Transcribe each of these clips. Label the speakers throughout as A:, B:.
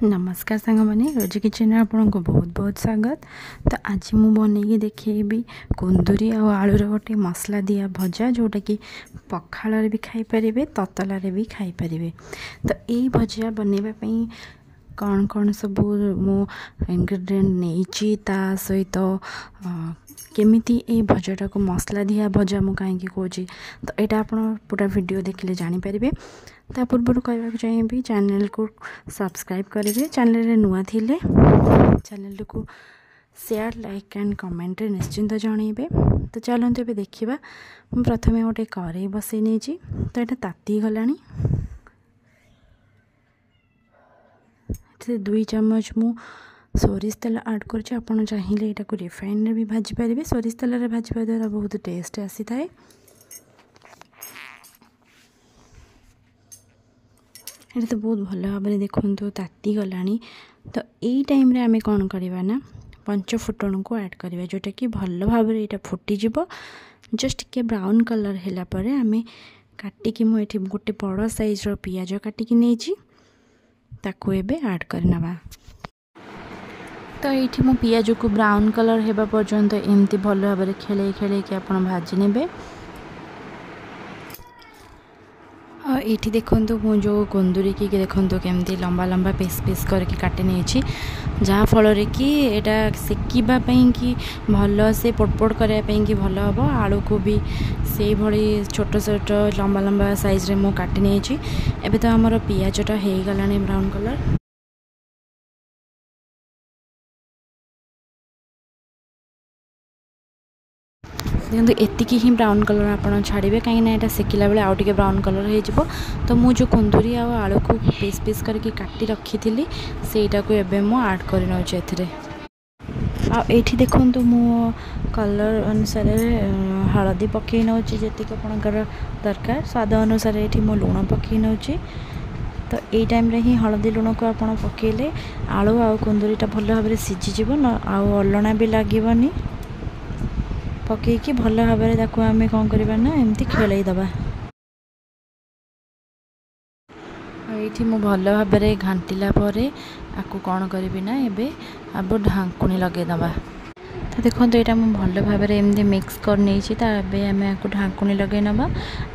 A: नमस्कार सांग मैंने रोज किचन आपन को बहुत बहुत स्वागत। तो आज मु बनई देखी कुंदूरी आलूर गोटे मसला दिया भजा जोटा कि पखाल भी खाईपर ततलार भी खाईपर। तो यही भजा बनवाई कौन कौन सब मु इंग्रेडिएंट नहीं ता सहित केमिति ए भजाटा को मसला दिया भजा मु कहीं कौन तो यहाँ आप पूरा वीडियो देखले जानीपर। ता पूर्व कहवाक चाहिए चैनल को सब्सक्राइब करेंगे, चैनल नुआ थिले चैनल को शेयर लाइक एंड कमेंट निश्चिंत जनइबे। तो चलते ये देखा प्रथम गोटे कड़े बसई नहीं तो यहाँ ताती गला 2 चम्मच मु सोरिष तेल ऐड कर चाहिए यहाँ को रिफाइन भी भाजी पारे। सोरिष तेल भाजपा द्वारा बहुत टेस्ट आसी थाए। ये तो बहुत भल भाव में देखो ताती गला। तो यही टाइम रे आमे कौन करवा ना पंचफुटन को ऐड करवा जोटा कि भल भाव में यहाँ फुटीज जस्ट के ब्राउन कलर है पर आमे काटिकी मुझे गोटे बड़ साइज पियाज काटिकी नहीं ताकू एबे ऐड करना। तो ये मो पियाज को ब्राउन कलर हेबा पर्यंत एमती भल भाव में खेले खेले कि आप भाजी नेबे। ये देखो मु जो कुंदूरी की देखो केमती लंबा लंबा पीस पीस करके काटे नहीं जहाँ फल कि यहाँ सेकिबापी कि भल से पोटपोट करने कि भल हम आलू को भी से भली छोट छोट लंबा लंबा साइज रे मु काटे नहीं। एबे तो आमर पियाजटा हो गला ब्राउन कलर। देखो एतिकी ही ब्राउन कलर आप छाड़े कहीं यहाँ सेकिला बेले आउ टे ब्राउन कलर हो। तो मु जो कुंदूरी आलू को पीस पीस करके काटी रखी थी सेटा को एबे मु ऐड कर नौचे। आठी देखो मु कलर अनुसार हलदी पकई नौची जी आपंकर दरकार स्वाद अनुसार ये मु लुण पकई नौची। तो यही टाइम रे ही हलदी लुण को आप पकेले आलू आ कुंदूरीटा भल भाव में सीझीज आउ अलणा भी लगनी पकईकी भल भाव में आम कौन करवा ना एमती खेलईदबा। ये मु भल भाव में घाटिला आपको कौन करी ना एबे अब ढांकुणी लगेदबा। तो देखो यहाँ मुझे भल भाव में एमती मिक्स कर नहीं आम आपको ढांकुणी लगे नवा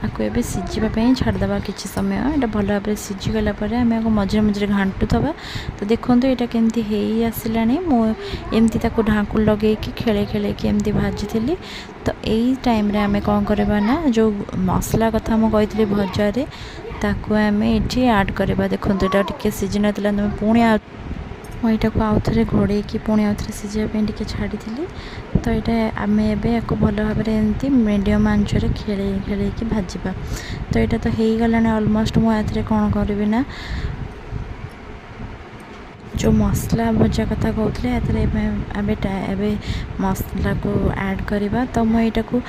A: आपको एबे सीझापी छाड़देवा किसी समय। यहाँ भल भाव में सीझीगला आम मझे मझे घाटुवा। तो देखो यहाँ केमती हो आसला मुझे ढांकुणी लगे खेले खेले एमती भाजी थी। तो यही टाइम रे आम कौन करवा ना जो मसला कथा मुझे भजारे ताकू आम ये ऐड करवा। देखो यहाँ टी सीझी नाला तुम पुणी मुझे को आउ थे घोड़े की पुणी आउ थे सीझापी टी छाड़ी। तो यहाँ आम एबे भल भाव में एमती मीडियम आंचरे खेले खेले भाजवा। तो यहाँ तो हो गला ऑलमोस्ट मुझे कौन करी ना जो मसला भजा कथा कहते एबे मसला को ऐड करवा। तो मुझे को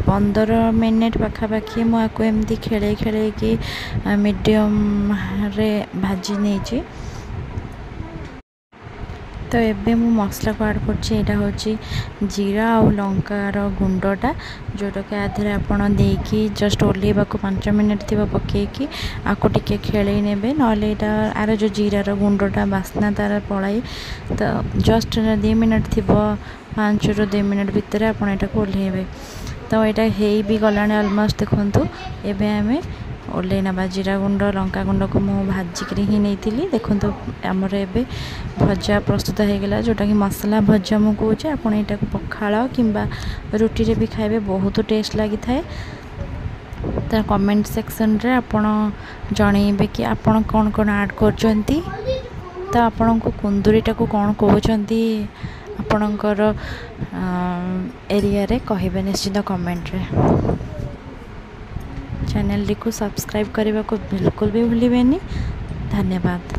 A: 15 मिनट पाखापाखि मुझे एमती खेले खेले कि मीडियम रे भाजी नहीं। तो एबे मु मसला को ऐड कर हूँ जीरा और लंकार गुंडटा जोटा कि आधे आपड़ देकी जस्ट ओल्लेवा को 5 मिनट थी पकईकी आपको टिके खेले ने ना आर जो जीरार गुंडटा बास्ना तार पलाई। तो जस्ट 2 मिनट थी 5 ରୁ 2 मिनट भितर आप ओल्लेबे। तो यहाँ हो भी गला ऑलमोस्ट देखो एबे आम ओल्ले नवा जीरा गुंड लंका गुंड को मुझे भाजिक ही नहीं। देखो आमर एबे भजा प्रस्तुत हो गला जोटा कि मसला भजा मु कहे आप पखाल किंबा रुटी रे भी खाइबे बहुत टेस्ट लगी थाए। तो कमेंट सेक्शन रे आपण जनइबे कि आपण कौन कौन ऐड करचंती। तो आपण को कुंदूरीटा को कौन कहते आपणकर एरिया रे कहिबे निश्चित कमेंट रे। चैनल को सब्सक्राइब करने को बिल्कुल भी भूलिए। धन्यवाद।